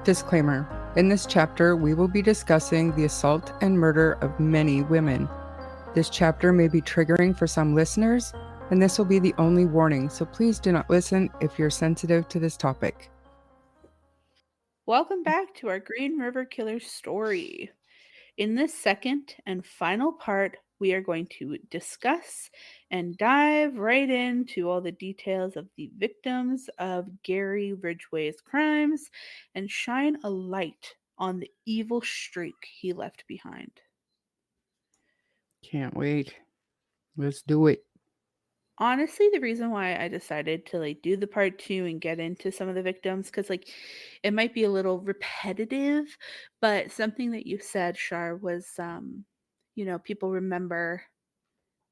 Disclaimer. In this chapter, we will be discussing the assault and murder of many women. This chapter may be triggering for some listeners, and this will be the only warning, so please do not listen if you're sensitive to this topic. Welcome back to our Green River Killer story. In this second and final part, we are going to discuss and dive right into all the details of the victims of Gary Ridgway's crimes and shine a light on the evil streak he left behind. Can't wait. Let's do it. Honestly, the reason why I decided to do the part 2 and get into some of the victims, cuz it might be a little repetitive, but something that you said, Shar, was people remember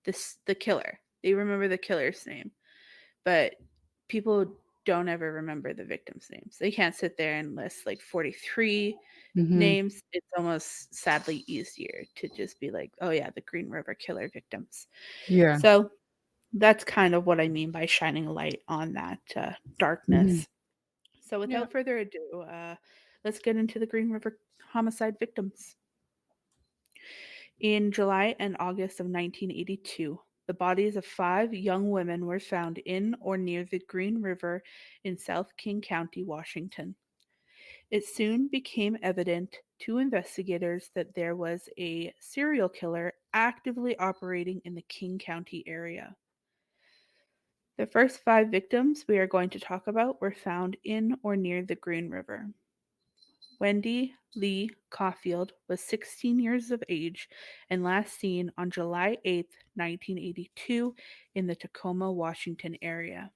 the killer. They remember the killer's name, but people don't ever remember the victims' names. They can't sit there and list 43 Mm-hmm. names. It's almost sadly easier to just be like, "Oh yeah, the Green River Killer victims." Yeah. So that's kind of what I mean by shining a light on that Mm-hmm. darkness. So, Yeah. without further ado, let's get into the Green River homicide victims. In July and August of 1982, the bodies of 5 young women were found in or near the Green River in South King County, Washington. It soon became evident to investigators that there was a serial killer actively operating in the King County area. The first 5 victims we are going to talk about were found in or near the Green River. Wendy Lee Caulfield was 16 years of age and last seen on July 8, 1982, in the Tacoma, Washington area.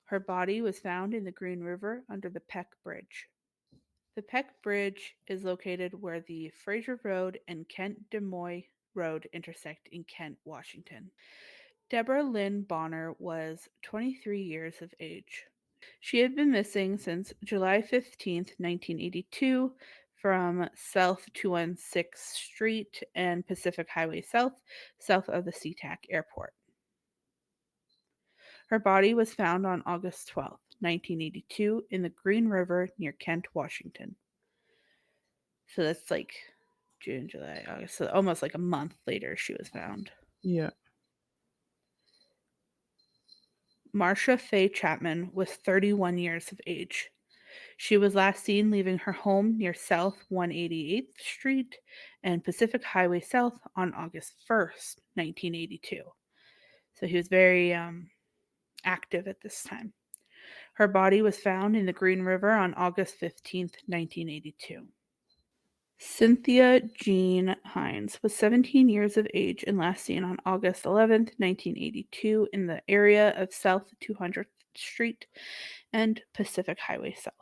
Her body was found in the Green River under the Peck Bridge. The Peck Bridge is located where the Fraser Road and Kent Des Moines Road intersect in Kent, Washington. Deborah Lynn Bonner was 23 years of age. She had been missing since July 15th, 1982, from South 216th Street and Pacific Highway South, south of the SeaTac Airport. Her body was found on August 12th, 1982, in the Green River near Kent, Washington. So that's June, July, August. So almost a month later, she was found. Yeah. Marcia Faye Chapman was 31 years of age. She was last seen leaving her home near South 188th Street and Pacific Highway South on August 1st, 1982. So he was very active at this time. Her body was found in the Green River on August 15th, 1982. Cynthia Jean Hines was 17 years of age and last seen on August 11th, 1982, in the area of South 200th Street and Pacific Highway South.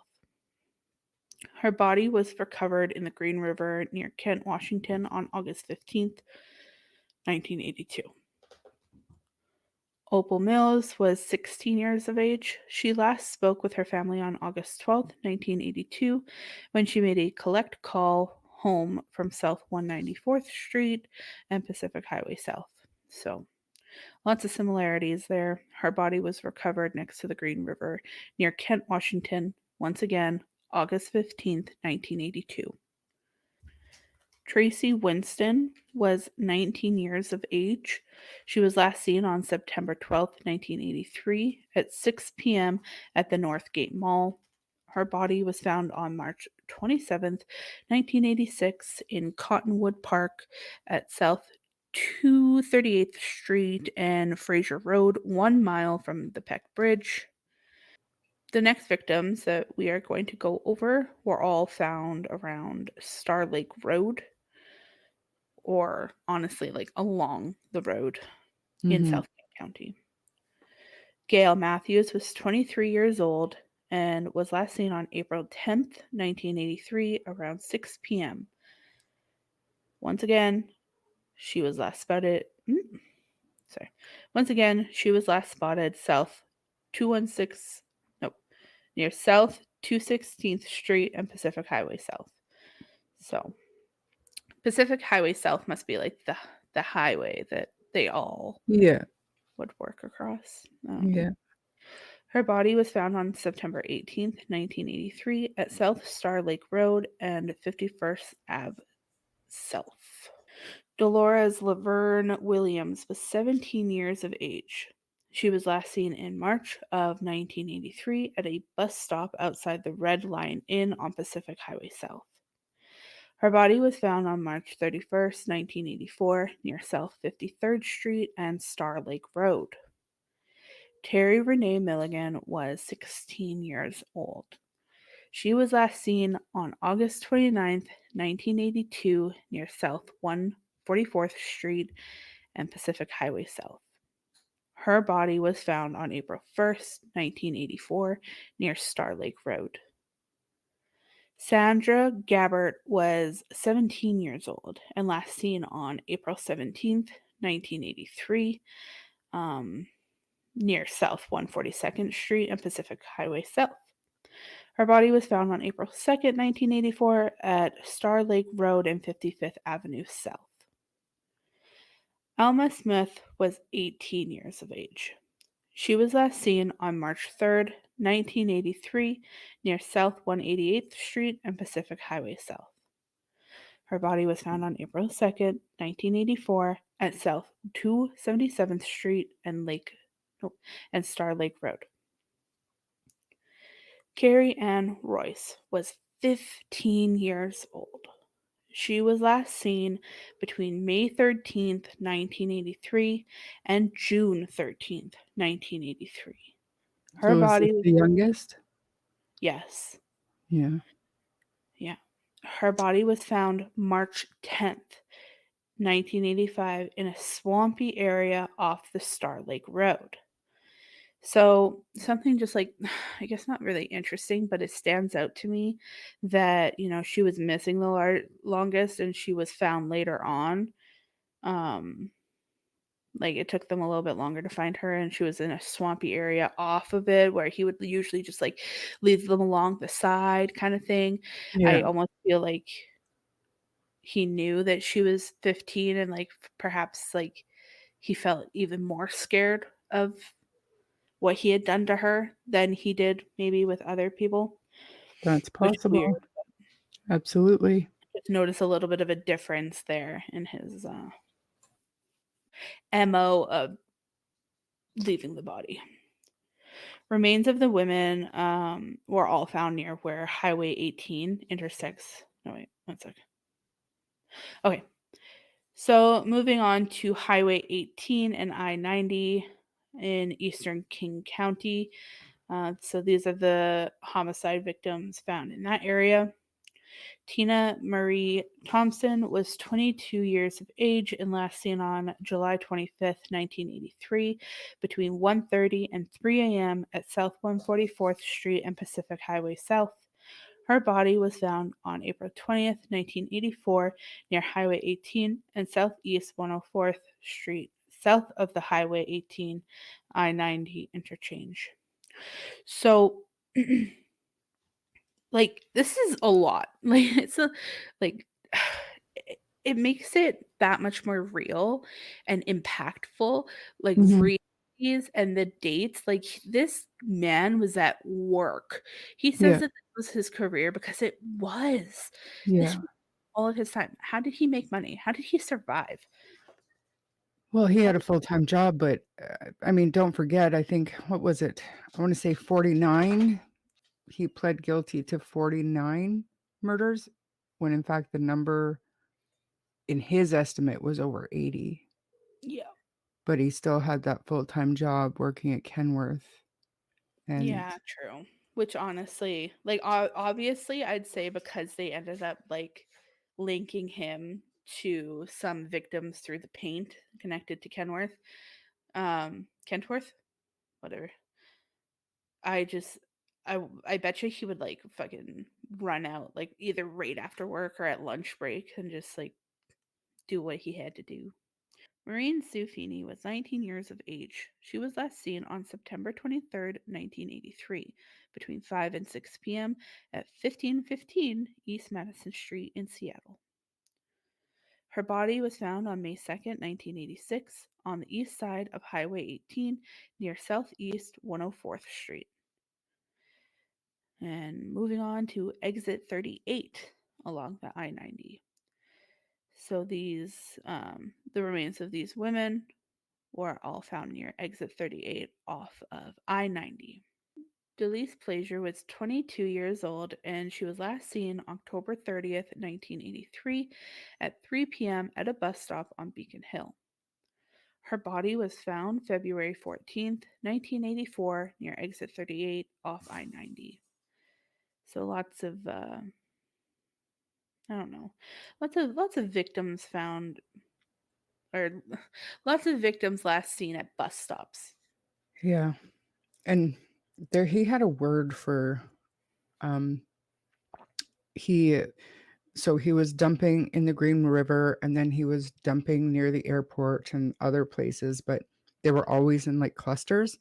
Her body was recovered in the Green River near Kent, Washington on August 15th, 1982. Opal Mills was 16 years of age. She last spoke with her family on August 12th, 1982, when she made a collect call home from South 194th Street and Pacific Highway South. So, lots of similarities there. Her body was recovered next to the Green River near Kent, Washington, once again, August 15th, 1982. Tracy Winston was 19 years of age. She was last seen on September 12th, 1983, at 6 p.m. at the Northgate Mall. Her body was found on March 27th, 1986, in Cottonwood Park at South 238th Street and Fraser Road, 1 mile from the Peck Bridge. The next victims that we are going to go over were all found around Star Lake Road, or honestly, along the road in Mm-hmm. South King County. Gail Matthews was 23 years old and was last seen on April 10th, 1983, around 6 p.m. Once again, she was last spotted. Sorry. Once again, she was last spotted south 216. Nope, near South 216th Street and Pacific Highway South. So Pacific Highway South must be the highway that they all Yeah. would work across. Yeah. Her body was found on September 18th, 1983 at South Star Lake Road and 51st Ave South. Dolores Laverne Williams was 17 years of age. She was last seen in March of 1983 at a bus stop outside the Red Lion Inn on Pacific Highway South. Her body was found on March 31st, 1984, near South 53rd Street and Star Lake Road. Terry Renee Milligan was 16 years old. She was last seen on August 29th, 1982, near South 144th Street and Pacific Highway South. Her body was found on April 1st, 1984, near Star Lake Road. Sandra Gabbert was 17 years old and last seen on April 17th, 1983, near South 142nd Street and Pacific Highway South. Her body was found on April 2nd, 1984, at Star Lake Road and 55th Avenue South. Alma Smith was 18 years of age. She was last seen on March 3rd, 1983, near South 188th Street and Pacific Highway South. Her body was found on April 2nd, 1984, at South 277th Street and Star Lake Road. Carrie Ann Royce was 15 years old. She was last seen between May 13th, 1983 and June 13th, 1983. Her So is this body was, the youngest? yes, Yeah. yeah. Her body was found March 10th, 1985 in a swampy area off the Star Lake Road. So, something just like, I guess not really interesting, but it stands out to me that, she was missing the longest and she was found later on. Um, like it took them a little bit longer to find her and she was in a swampy area off of it where he would usually just like leave them along the side kind of thing. I Yeah. almost feel like he knew that she was 15 and like perhaps like he felt even more scared of what he had done to her than he did maybe with other people, That's which is possible. weird. Absolutely. Just notice a little bit of a difference there in his MO of leaving the body. Remains of the women were all found near where Highway 18 intersects. No, wait, one sec. Okay. So moving on to Highway 18 and I-90 in eastern King County. So these are the homicide victims found in that area. Tina Marie Thompson was 22 years of age and last seen on July 25th, 1983, between 1:30 and 3 a.m. at South 144th Street and Pacific Highway South. Her body was found on April 20th, 1984, near Highway 18 and Southeast 104th Street, south of the Highway 18 I-90 interchange. So, like, this is a lot. Like, it's a like, it makes it that much more real and impactful, like, Mhm. read these and the dates, like, this man was at work. He says Yeah. that this was his career because it was. This Yeah. was all of his time. How did he make money? How did he survive? Well, he How had a did full-time job, but, I mean, don't forget, I think what was it? I wanna say 49? He pled guilty to 49 murders, when in fact the number in his estimate was over 80, Yeah. but he still had that full-time job working at Kenworth, and Yeah, true. Which honestly, like, obviously, I'd say because they ended up, like, linking him to some victims through the paint connected to Kentworth, whatever. I just, I bet you he would like fucking run out like either right after work or at lunch break and just like do what he had to do. Maureen Sue Feeney was 19 years of age. She was last seen on September 23rd, 1983, between 5 and 6 p.m. at 1515 East Madison Street in Seattle. Her body was found on May 2nd, 1986, on the east side of Highway 18 near Southeast 104th Street. And moving on to exit 38 along the I 90. So the remains of these women were all found near exit 38 off of I 90. Delise Plaisir was 22 years old and she was last seen October 30th, 1983 at 3 p.m. at a bus stop on Beacon Hill. Her body was found February 14th, 1984 near exit 38 off I 90. So lots of I don't know. Lots of victims found or lots of victims last seen at bus stops. Yeah. And there he had a word for um he so he was dumping in the Green River and then he was dumping near the airport and other places, but they were always in like clusters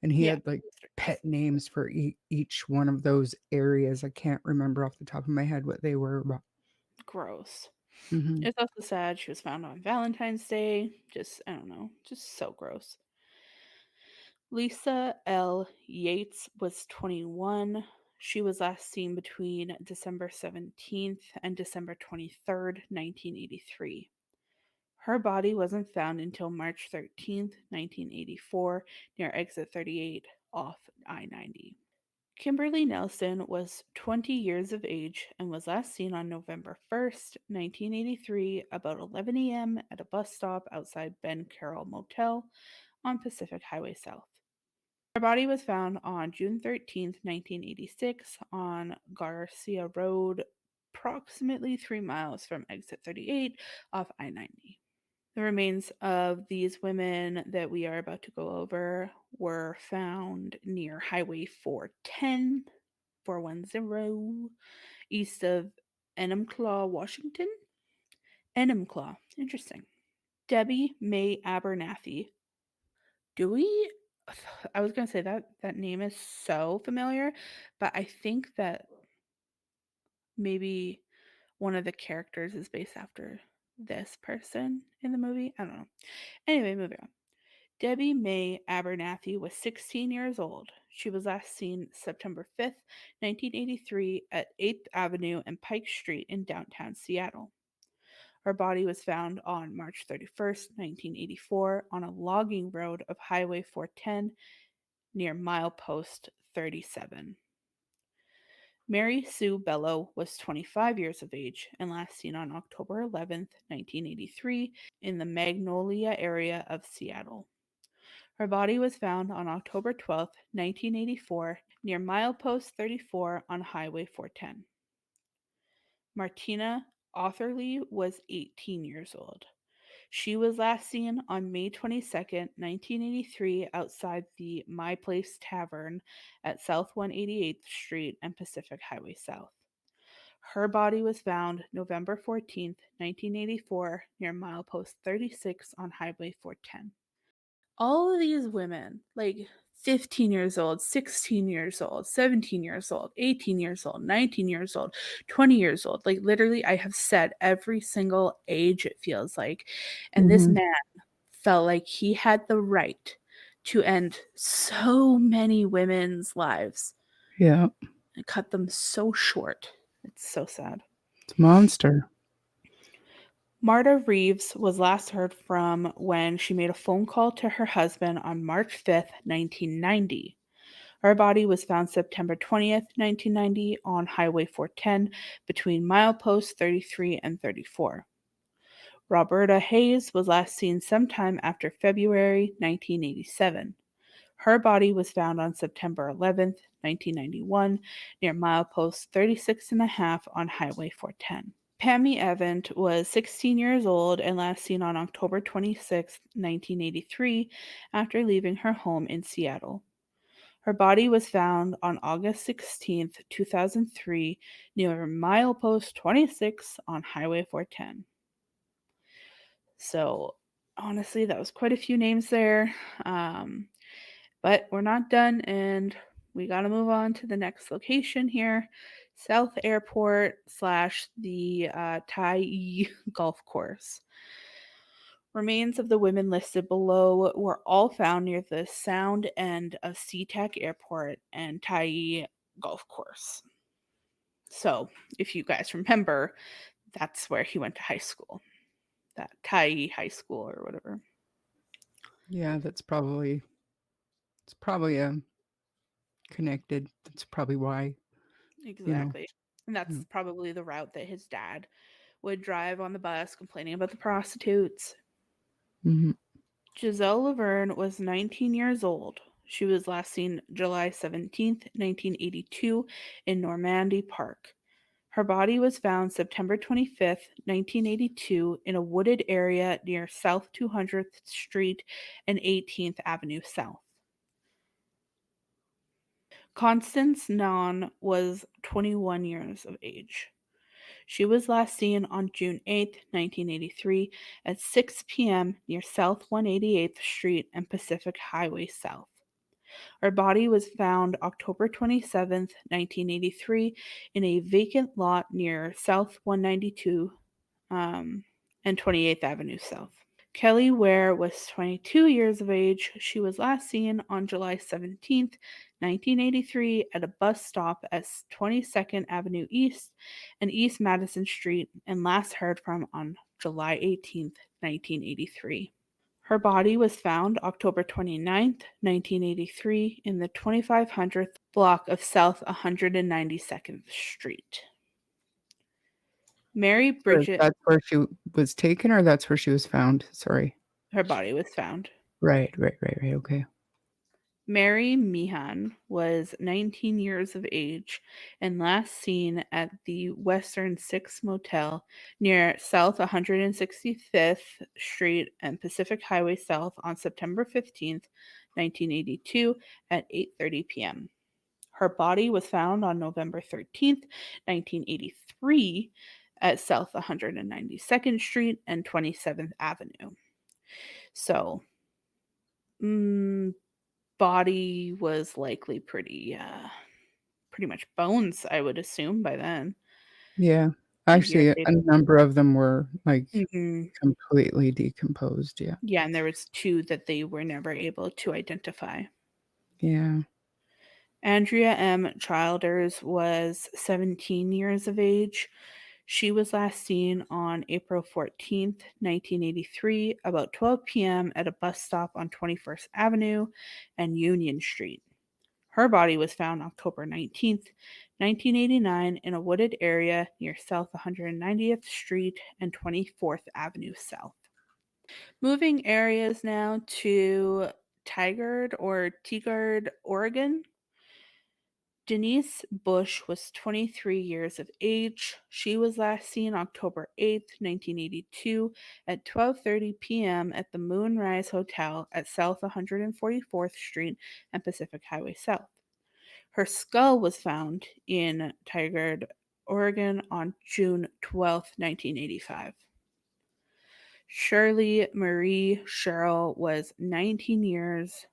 and he Yeah. had like pet names for each one of those areas. I can't remember off the top of my head what they were. But Gross. hmm It's also sad she was found on Valentine's Day. Just, I don't know, just so gross. Lisa L. Yates was 21. She was last seen between December 17th and December 23rd, 1983. Her body wasn't found until March 13th, 1984, near exit 38 off I 90. Kimberly Nelson was 20 years of age and was last seen on November 1st, 1983, about 11 a.m. at a bus stop outside Ben Carroll Motel on Pacific Highway South. Her body was found on June 13th, 1986, on Garcia Road, approximately 3 miles from exit 38 off I 90. The remains of these women that we are about to go over were found near Highway 410, 410, east of Enumclaw, Washington. Enumclaw, interesting. Debbie May Abernathy. Do we? I was gonna say that name is so familiar, but I think that maybe one of the characters is based after this person in the movie. I don't know. Anyway, moving on. Debbie May Abernathy was 16 years old. She was last seen September 5th, 1983, at 8th Avenue and Pike Street in downtown Seattle. Her body was found on March 31st, 1984, on a logging road of Highway 410 near milepost 37. Mary Sue Bello was 25 years of age and last seen on October 11th, 1983, in the Magnolia area of Seattle. Her body was found on October 12th, 1984, near milepost 34 on Highway 410. Martina Otherly was 18 years old. She was last seen on May 22nd, 1983, outside the My Place Tavern at South 188th Street and Pacific Highway South. Her body was found November 14th, 1984, near milepost 36 on Highway 410. All of these women, like 15 years old, 16 years old, 17 years old, 18 years old, 19 years old, 20 years old, like literally, I have said every single age, it feels like. And this hmm man felt like he had the right to end so many women's lives Yeah. and cut them so short. It's so sad. It's a monster. Marta Reeves was last heard from when she made a phone call to her husband on March 5th, 1990. Her body was found September 20th, 1990, on Highway 410 between mileposts 33 and 34. Roberta Hayes was last seen sometime after February 1987. Her body was found on September 11th, 1991, near milepost 36 and a half on Highway 410. Pammy Evans was 16 years old and last seen on October 26, 1983, after leaving her home in Seattle. Her body was found on August 16, 2003, near milepost 26 on Highway 410. So, honestly, that was quite a few names there. But we're not done, and we got to move on to the next location here, South Airport slash the Tai Golf Course. Remains of the women listed below were all found near the sound end of SeaTac Airport and Tai golf course. So, if you guys remember, that's where he went to high school, that Tai High School or whatever. Yeah, it's probably connected. That's probably why, you know. Exactly. And Yeah. that's probably the route that his dad would drive on the bus complaining about the prostitutes. Mhm. Giselle Laverne was 19 years old. She was last seen July 17th, 1982, in Normandy Park. Her body was found September 25th, 1982, in a wooded area near South 200th Street and 18th Avenue South. Constance Naun was 21 years of age. She was last seen on June 8, 1983, at 6 p.m. near South 188th Street and Pacific Highway South. Her body was found October 27, 1983, in a vacant lot near South 192 and 28th Avenue South. Kelly Ware was 22 years of age. She was last seen on July 17, 1983, at a bus stop at 22nd Avenue East and East Madison Street, and last heard from on July 18, 1983. Her body was found October 29, 1983, in the 2500th block of South 192nd Street. Mary Bridget, That's where she was taken, or that's where she was found? Sorry. her body was found. Right. Okay. Mary Meehan was 19 years of age and last seen at the Western Six Motel near South 165th Street and Pacific Highway South on September 15th, 1982 at 8:30 p.m. Her body was found on November 13th, 1983 at South 192nd Street and 27th Avenue. So, body was likely pretty much bones, I would assume by then. Yeah. And here Actually, a they number of them were, like, Mhm. completely decomposed, yeah. Yeah, and there was 2 that they were never able to identify. Yeah. Andrea M. Childers was 17 years of age. She was last seen on April 14th, 1983, about 12 p.m. at a bus stop on 21st Avenue and Union Street. Her body was found October 19th, 1989, in a wooded area near South 190th Street and 24th Avenue South. Moving areas now to Tigard, Oregon. Denise Bush was 23 years of age. She was last seen October 8th, 1982 at 12:30 p.m. at the Moonrise Hotel at South 144th Street and Pacific Highway South. Her skull was found in Tigard, Oregon on June 12th, 1985. Shirley Marie Sherrill was 19 years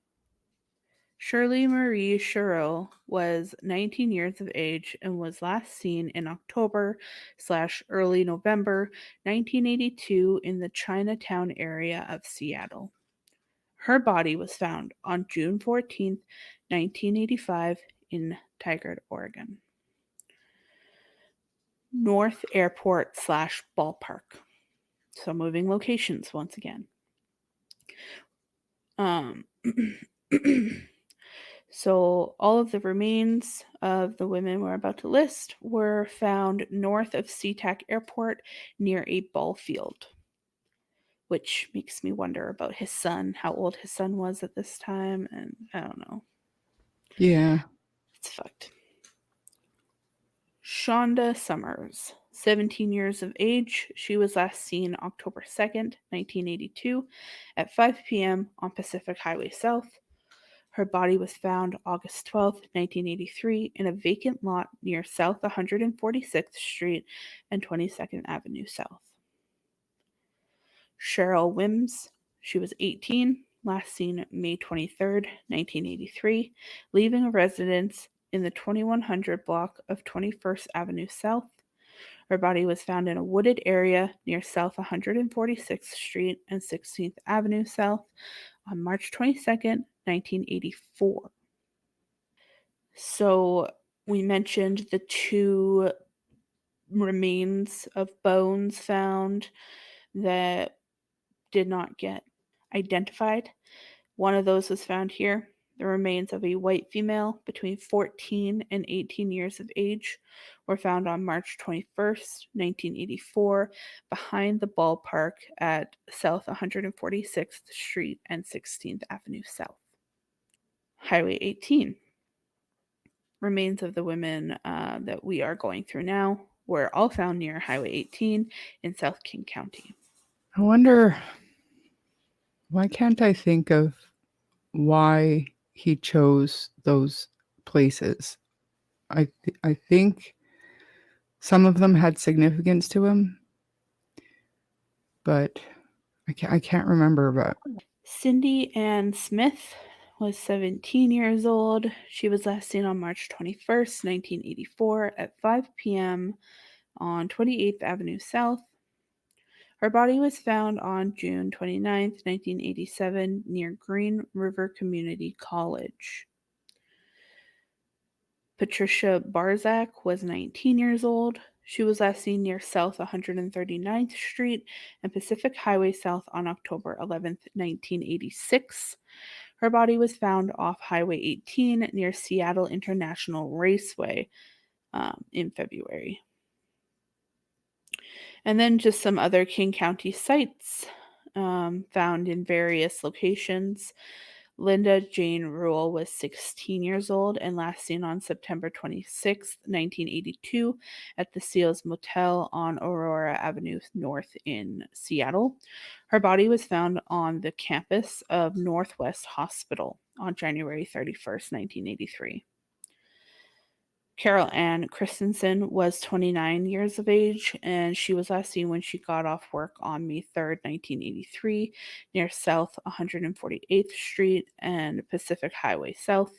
Shirley Marie Sherrill was 19 years of age and was last seen in October/early November 1982 in the Chinatown area of Seattle. Her body was found on June 14th, 1985 in Tigard, Oregon. North Airport/ballpark. So moving locations once again. Um So all of the remains of the women we're about to list were found north of SeaTac Airport near a ball field, which makes me wonder about his son, how old his son was at this time, and I don't know. Yeah. It's fucked. Shonda Summers, 17 years of age. She was last seen October 2nd, 1982 at 5 p.m. on Pacific Highway South. Her body was found August 12, 1983, in a vacant lot near South 146th Street and 22nd Avenue South. Cheryl Wims, she was 18, last seen May 23, 1983, leaving a residence in the 2100 block of 21st Avenue South. Her body was found in a wooded area near South 146th Street and 16th Avenue South on March 22nd, 1984. So We mentioned the 2 remains of bones found that did not get identified. One of those was found here. The remains of a white female between 14 and 18 years of age were found on March 21st, 1984, behind the ballpark at South 146th Street and 16th Avenue South. Highway 18. Remains of the women that we are going through now were all found near Highway 18 in South King County. I wonder, why can't I think of why he chose those places? I think some of them had significance to him, but I can't remember. But Cindy Ann Smith was 17 years old. She was last seen on March 21st, 1984 at 5 p.m. on 28th Avenue South. Her body was found on June 29th, 1987 near Green River Community College. Patricia Barzak was 19 years old. She was last seen near South 139th Street and Pacific Highway South on October 11th, 1986. Her body was found off Highway 18 near Seattle International Raceway in February. And then just some other King County sites found in various locations. Linda Jane Rule was 16 years old and last seen on September 26, 1982, at the Seals Motel on Aurora Avenue North in Seattle. Her body was found on the campus of Northwest Hospital on January 31st, 1983. Carol Ann Christensen was 29 years of age, and she was last seen when she got off work on May 3rd, 1983, near South 148th Street and Pacific Highway South.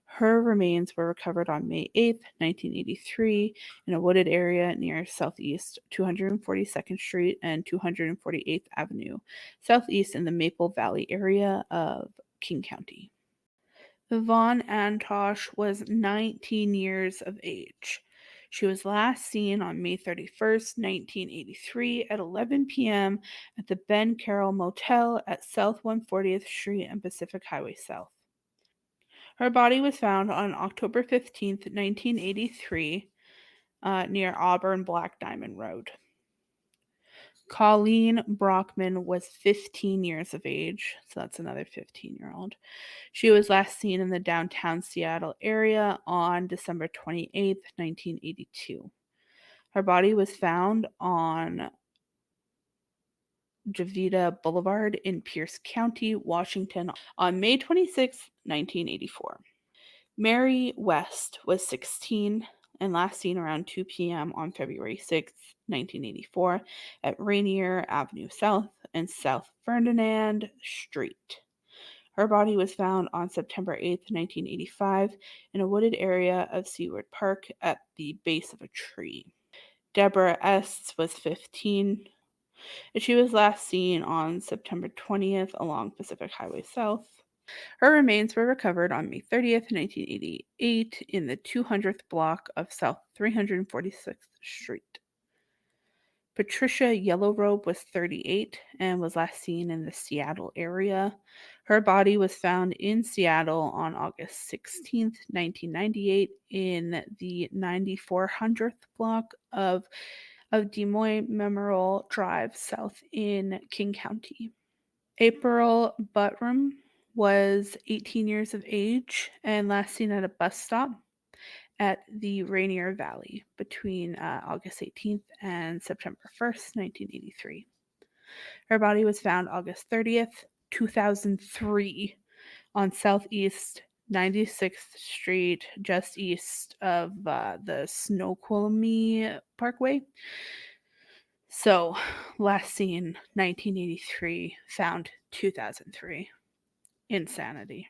Her remains were recovered on May 8th, 1983, in a wooded area near Southeast 242nd Street and 248th Avenue, southeast in the Maple Valley area of King County. Yvonne Antosh was 19 years of age. She was last seen on May 31st, 1983 at 11 p.m. at the Ben Carroll Motel at South 140th Street and Pacific Highway South. Her body was found on October 15th, 1983 near Auburn Black Diamond Road. Colleen Brockman was 15 years of age, so that's another 15-year-old. She was last seen in the downtown Seattle area on December 28th, 1982. Her body was found on Javita Boulevard in Pierce County, Washington on May 26, 1984. Mary West was 16 and last seen around 2 p.m. on February 6, 1984 at Rainier Avenue South and South Ferdinand Street. Her body was found on September 8, 1985 in a wooded area of Seward Park at the base of a tree. Deborah S. was 15, and she was last seen on September 20th along Pacific Highway South. Her remains were recovered on May 30th, 1988 in the 200th block of South 346th Street. Patricia Yellowrobe was 38 and was last seen in the Seattle area. Her body was found in Seattle on August 16th, 1998 in the 9400th block of Des Moines Memorial Drive South in King County. April Buttram was 18 years of age and last seen at a bus stop at the Rainier Valley between August 18th and September 1st, 1983. Her body was found August 30th, 2003 on Southeast 96th Street, just east of the Snoqualmie Parkway. So, last seen 1983, found 2003. Insanity.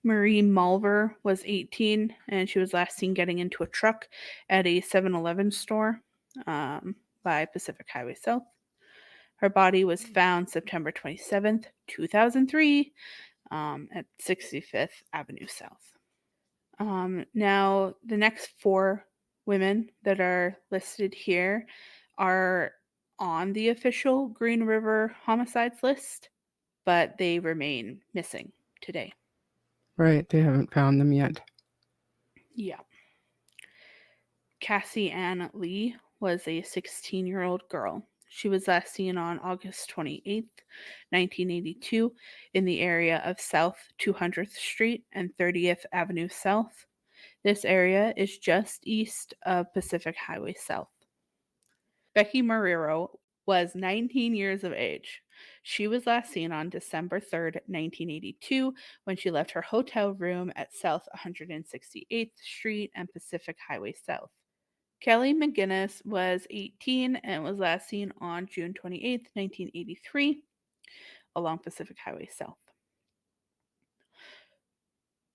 Marie Malver was 18 and she was last seen getting into a truck at a 7-Eleven store by Pacific Highway South. Her body was found September 27th, 2003 at 65th Avenue South. Now, the next four women that are listed here are on the official Green River homicides list, but they remain missing today. Right. They haven't found them yet. Yeah. Cassie Ann Lee was a 16-year-old girl. She was last seen on August 28th, 1982, in the area of South 200th Street and 30th Avenue South. This area is just east of Pacific Highway South. Becky Marrero was 19 years of age. She was last seen on December 3rd, 1982, when she left her hotel room at South 168th Street and Pacific Highway South. Kelly McGinnis was 18 and was last seen on June 28th, 1983, along Pacific Highway South.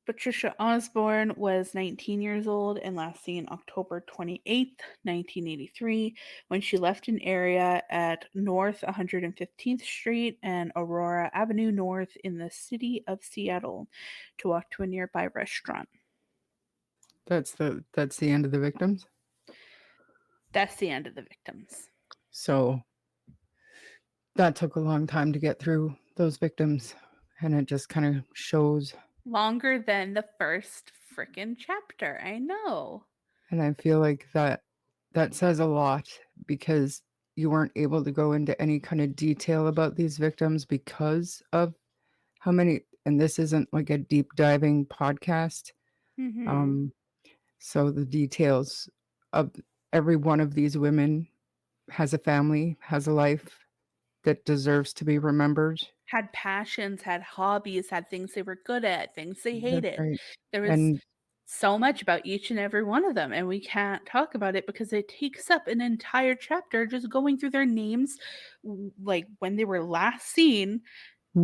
Patricia Osborne was 19 years old and last seen October 28th, 1983, when she left an area at North 115th Street and Aurora Avenue North in the city of Seattle to walk to a nearby restaurant. That's the end of the victims. That's the end of the victims. So that took a long time to get through those victims, and it just kind of shows. Longer than the first frickin' chapter. I know. And I feel like that says a lot, because you weren't able to go into any kind of detail about these victims because of how many. And this isn't like a deep diving podcast. Mhm. Um, so the details of every one of these women has a family, has a life that deserves to be remembered. Had passions, had hobbies, had things they were good at, things they That's hated. right. There was And so much about each and every one of them, and we can't talk about it because it takes up an entire chapter just going through their names, like when they were last seen,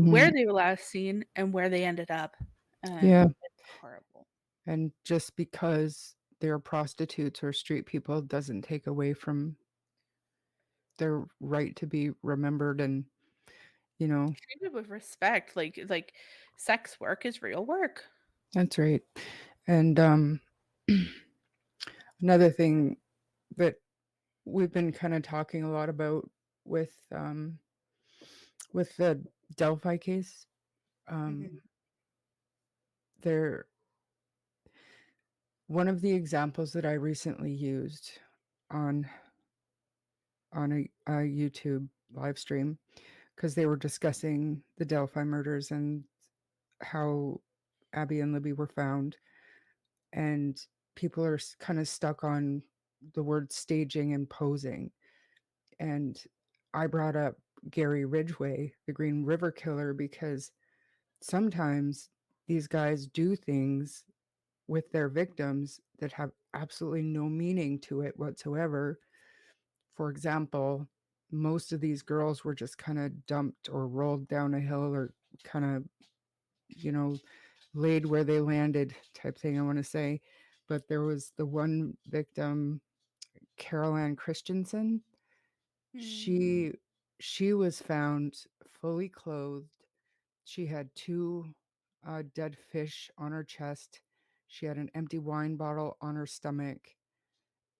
where mhm, they were last seen, and where they ended up. And yeah, it's horrible. and just because they're prostitutes or street people doesn't take away from their right to be remembered. And you know, Treated with respect, like sex work is real work. that's right. And another thing that we've been kind of talking a lot about with the Delphi case, Mhm. um there one of the examples that I recently used on a YouTube live stream, because they were discussing the Delphi murders and how Abby and Libby were found, and people are kind of stuck on the word staging and posing. And I brought up Gary Ridgway, the Green River Killer, because sometimes these guys do things with their victims that have absolutely no meaning to it whatsoever. For example, most of these girls were just kind of dumped or rolled down a hill, or kind of, you know, laid where they landed type thing, I want to say. But there was the one victim, Carol Ann Christensen. Mm. She she was found fully clothed. She had two dead fish on her chest. She had an empty wine bottle on her stomach,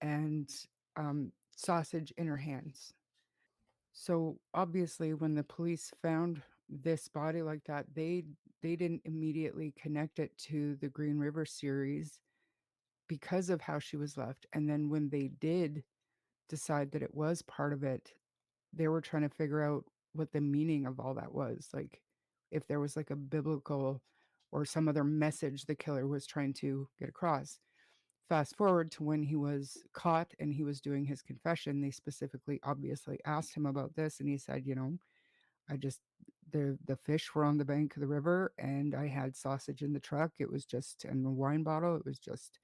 and sausage in her hands. So obviously, when the police found this body like that, they didn't immediately connect it to the Green River series because of how she was left. And then when they did decide that it was part of it, they were trying to figure out what the meaning of all that was. Like, if there was like a biblical or some other message the killer was trying to get across. Fast forward to when he was caught and he was doing his confession, they specifically obviously asked him about this, and he said, I just the fish were on the bank of the river and I had sausage in the truck. It was just in the wine bottle. It was just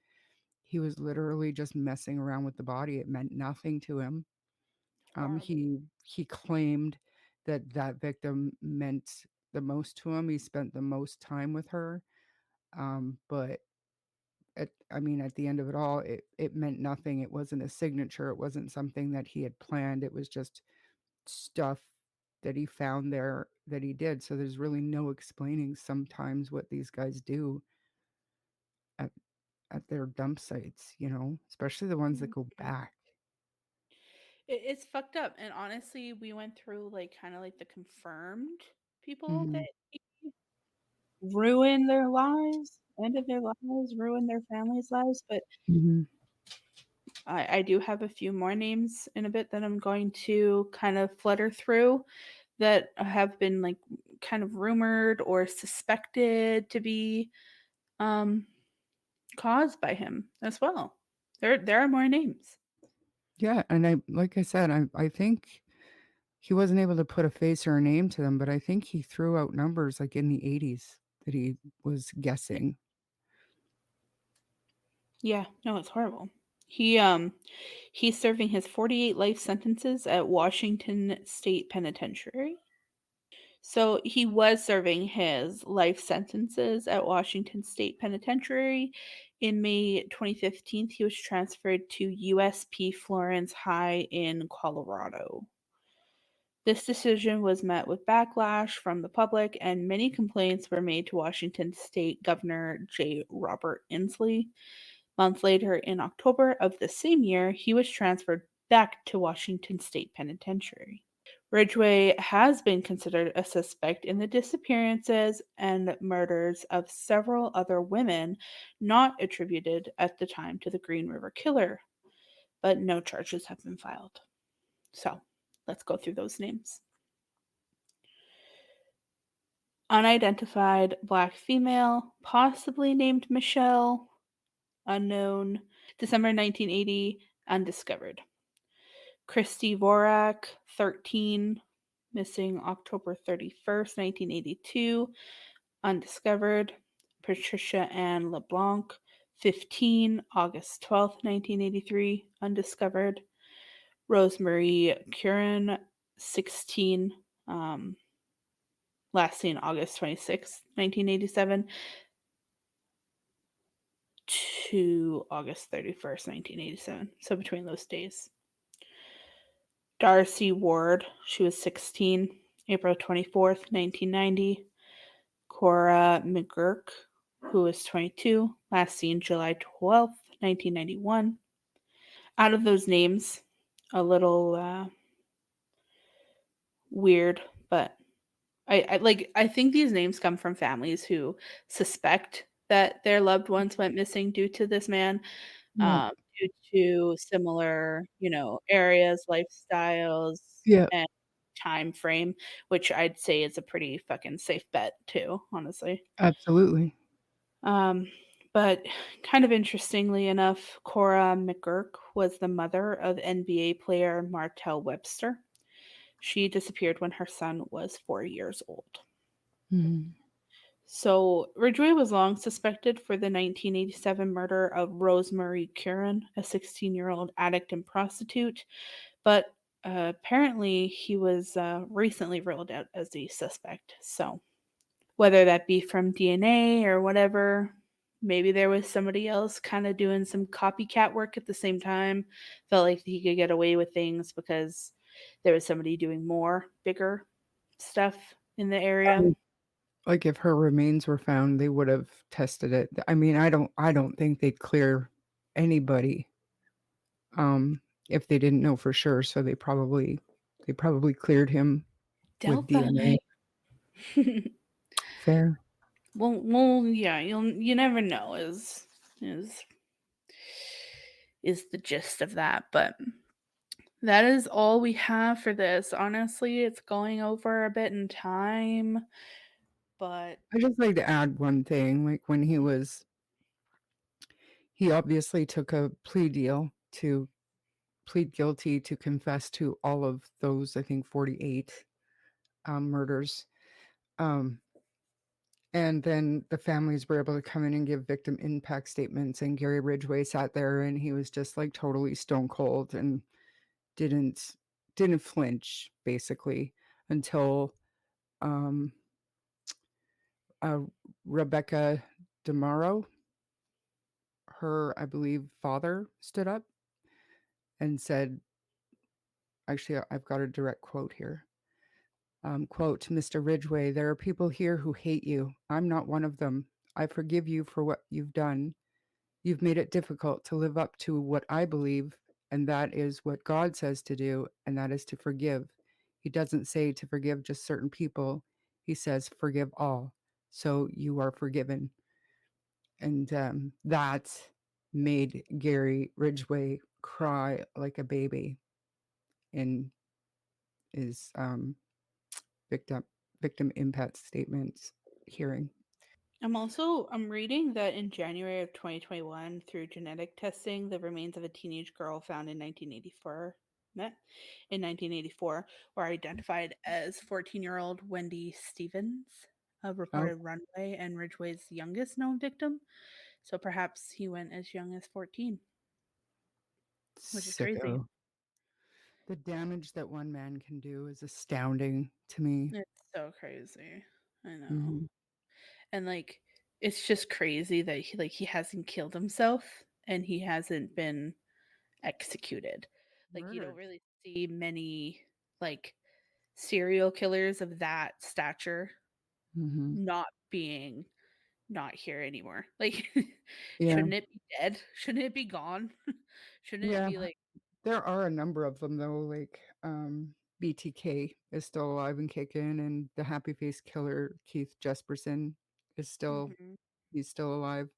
he was literally just messing around with the body. It meant nothing to him. Horrible. He claimed that that victim meant the most to him. He spent the most time with her. But I mean, at the end of it all, it meant nothing. It wasn't a signature. It wasn't something that he had planned. It was just stuff that he found there that he did. So there's really no explaining sometimes what these guys do. at their dump sites, especially the ones that go Mhm. back. It's fucked up, and honestly, we went through, like, kinda like the confirmed people Mhm. that he ruined their lives, ended their lives, ruined their families' lives, but Mhm. I do have a few more names in a bit that I'm going to kind of flutter through that have been, like, kind of rumored or suspected to be, um, caused by him as well. There are more names. Yeah, and like I said, I think he wasn't able to put a face or a name to them, but I think he threw out numbers, like, in the 80s that he was Yeah. guessing. Yeah, no, it's horrible. He's serving his 48 life sentences at Washington State Penitentiary. So he was serving his life sentences at Washington State Penitentiary. In May 2015, he was transferred to USP Florence High in Colorado. This decision was met with backlash from the public, and many complaints were made to Washington State Governor J. Robert Inslee. Months later, in October of the same year, he was transferred back to Washington State Penitentiary. Ridgway has been considered a suspect in the disappearances and murders of several other women not attributed at the time to the Green River Killer, but no charges have been filed. So, let's go through those names. Unidentified black female, possibly named Michelle, unknown. December 1980, undiscovered. Christy Vorak, 13, missing October 31st, 1982, undiscovered. Patricia Ann LeBlanc, 15, August 12th, 1983, undiscovered. Rosemary Curran, 16, last seen August 26th, 1987, to August 31st, 1987. So between those days. Darcy Ward, she was 16, April 24th, 1990. Cora McGurk, who was 22, last seen July 12th, 1991. Out of those names, a little weird, but I think these names come from families who suspect that their loved ones went missing due to this man, Yeah. due to similar, areas, lifestyles, Yeah, and time frame, which I'd say is a pretty fucking safe bet too, honestly. absolutely. Um, but kind of interestingly enough, Cora McGurk was the mother of NBA player Martell Webster. She disappeared when her son was 4 years old. Mhm. So, Ridgway was long suspected for the 1987 murder of Rosemary Curran, a 16-year-old addict and prostitute, but apparently he was recently ruled out as a suspect. So, whether that be from DNA or whatever, maybe there was somebody else kind of doing some copycat work at the same time. Felt like he could get away with things because there was somebody doing more, bigger stuff in the area. Like, if her remains were found, they would have tested it. I mean, I don't think they'd clear anybody, if they didn't know for sure, so they probably cleared him with Delta. DNA. Fair. Well, yeah, you never know is is the gist of that, but that is all we have for this. Honestly, it's going over a bit in time, but I'd just like to add one thing, like, when he obviously took a plea deal to plead guilty to confess to all of those, I think, 48, murders, um and then the families were able to come in and give victim impact statements, and Gary Ridgway sat there, and he was just, like, totally stone cold and didn't didn't flinch, basically, until, um, uh, Rebecca DeMauro, her, I believe, father stood up and said, actually, I've got a direct quote here. Quote, "Mr. Ridgway, there are people here who hate you. I'm not one of them. I forgive you for what you've done. You've made it difficult to live up to what I believe, and that is what God says to do, and that is to forgive. He doesn't say to forgive just certain people, He says, forgive all. So you are forgiven. And that made Gary Ridgway cry like a baby in his victim victim impact statements hearing. I'm reading that in January of 2021, through genetic testing, the remains of a teenage girl found in 1984 were identified as 14-year-old Wendy Stevens, a Oh, reported Runway and Ridgway's youngest known victim. So perhaps he went as young as 14, which is crazy. sicko. The damage that one man can do is astounding to me. It's so crazy. I know. Mhm. And like it's just crazy that he hasn't killed himself and he hasn't been executed. Like you don't Murdered. really see many like serial killers of that stature Mhm. not being not here anymore. Like Yeah. shouldn't it be dead? Shouldn't it be gone? Shouldn't it Yeah. be like There are a number of them though, like, BTK is still alive and kicking, and the happy face killer, Keith Jesperson, is still mhm, he's still alive.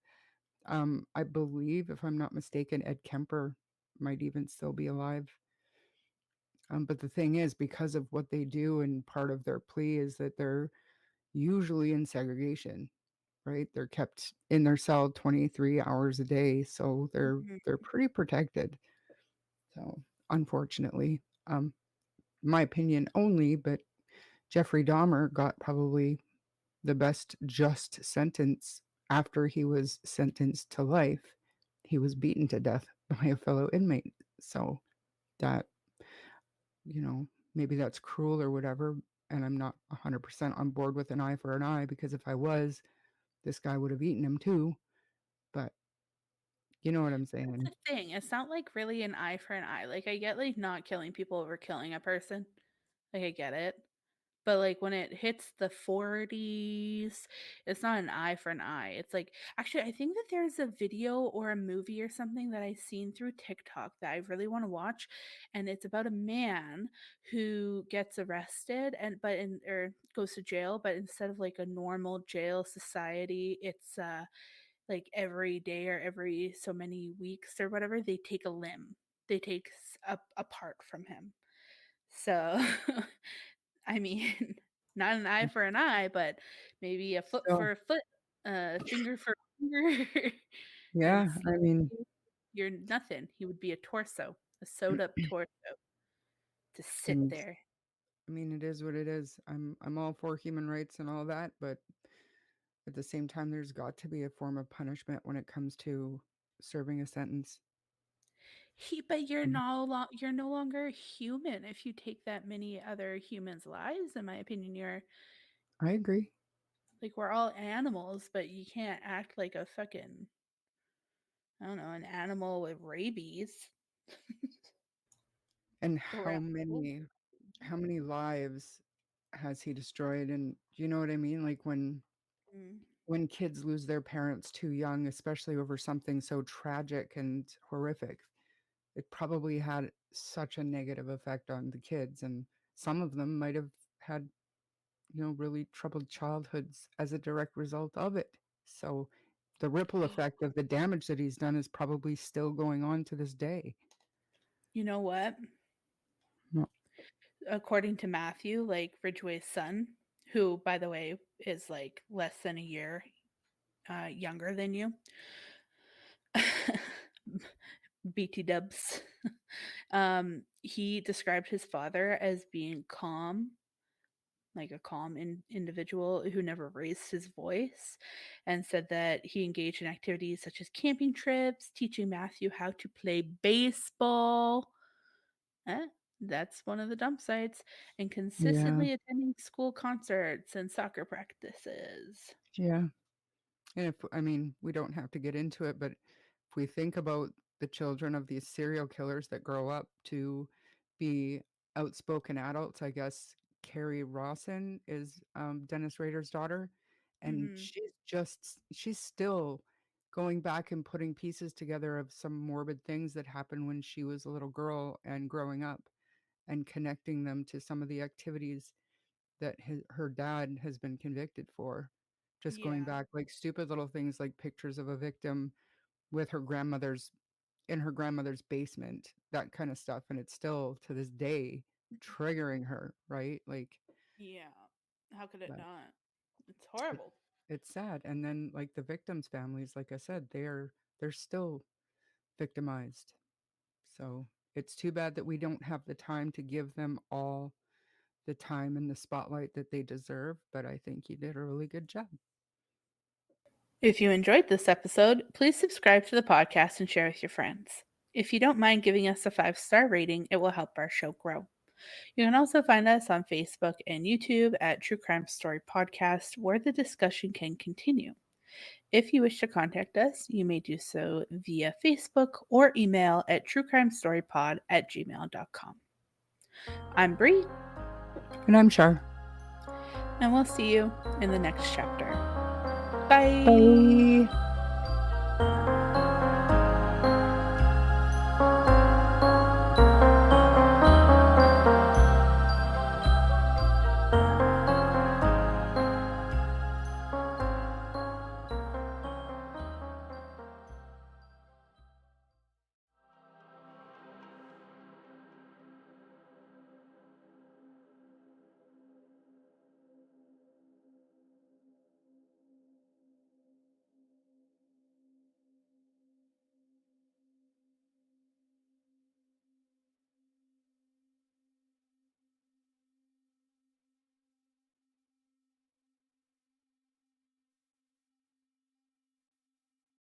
I believe, if I'm not mistaken, Ed Kemper might even still be alive. But the thing is, because of what they do and part of their plea is that they're usually in segregation, right? They're kept in their cell 23 hours a day, so mhm. they're pretty protected. So, unfortunately, my opinion only, but Jeffrey Dahmer got probably the best just sentence after he was sentenced to life. He was beaten to death by a fellow inmate. So that, maybe that's cruel or whatever. And I'm not 100% on board with an eye for an eye because if I was, this guy would have eaten him too. But you know what I'm That's saying? the thing. It's not like really an eye for an eye. Like I get like not killing people over killing a person. Like I get it. But, like, when it hits the 40s, it's not an eye for an eye. It's like actually, I think that there's a video or a movie or something that I've seen through TikTok that I really wanna watch, and it's about a man who gets arrested or goes to jail, but instead of, like, a normal jail society, it's, like, every day or every so many weeks or whatever, they take a limb. They take a part from him. So I mean, not an eye for an eye, but maybe a foot So, for a foot, a finger for a finger, and yeah, I mean, slowly you're nothing. He would be a torso, a sewed up torso to sit and there. I mean, it is what it is. I'm all for human rights and all that, but at the same time, there's got to be a form of punishment when it comes to serving a sentence. But Mm, you're no longer human if you take that many other humans' lives, in my opinion. You're I agree. like we're all animals, but you can't act like a fucking I don't know, an animal with rabies And go around the world. how many lives has he destroyed? And you know what I mean? Like Mm. when kids lose their parents too young, especially over something so tragic and horrific, it probably had such a negative effect on the kids. And some of them might have had, really troubled childhoods as a direct result of it. So the ripple effect of the damage that he's done is probably still going on to this day. You know what? No. According to Matthew, like Ridgway's son, who, by the way, is like less than a year younger than you, BT dubs. He described his father as being calm, like a calm individual who never raised his voice, and said that he engaged in activities such as camping trips, teaching Matthew how to play baseball. Eh, that's one of the dump sites, and Yeah. consistently attending school concerts and soccer practices. Yeah. And if I mean, we don't have to get into it, but if we think about the children of these serial killers that grow up to be outspoken adults, I guess Carrie Rawson is Dennis Rader's daughter, and Mhm. she's still going back and putting pieces together of some morbid things that happened when she was a little girl and growing up, and connecting them to some of the activities that her dad has been convicted for. Just going Yeah. back, like stupid little things like pictures of a victim with in her grandmother's basement, that kind of stuff. And it's still to this day triggering her, right? Like, Yeah. How could it but not? It's it, horrible. it's sad. And then like the victims' families, like I said, they're still victimized. So it's too bad that we don't have the time to give them all the time and the spotlight that they deserve, but I think you did a really good job. If you enjoyed this episode, please subscribe to the podcast and share with your friends. If you don't mind giving us a 5-star rating, it will help our show grow. You can also find us on Facebook and YouTube at True Crime Story Podcast, where the discussion can continue. If you wish to contact us, you may do so via Facebook or email at truecrimestorypod@gmail.com. I'm Bree, And I'm Char. and we'll see you in the next chapter. Bye. Bye.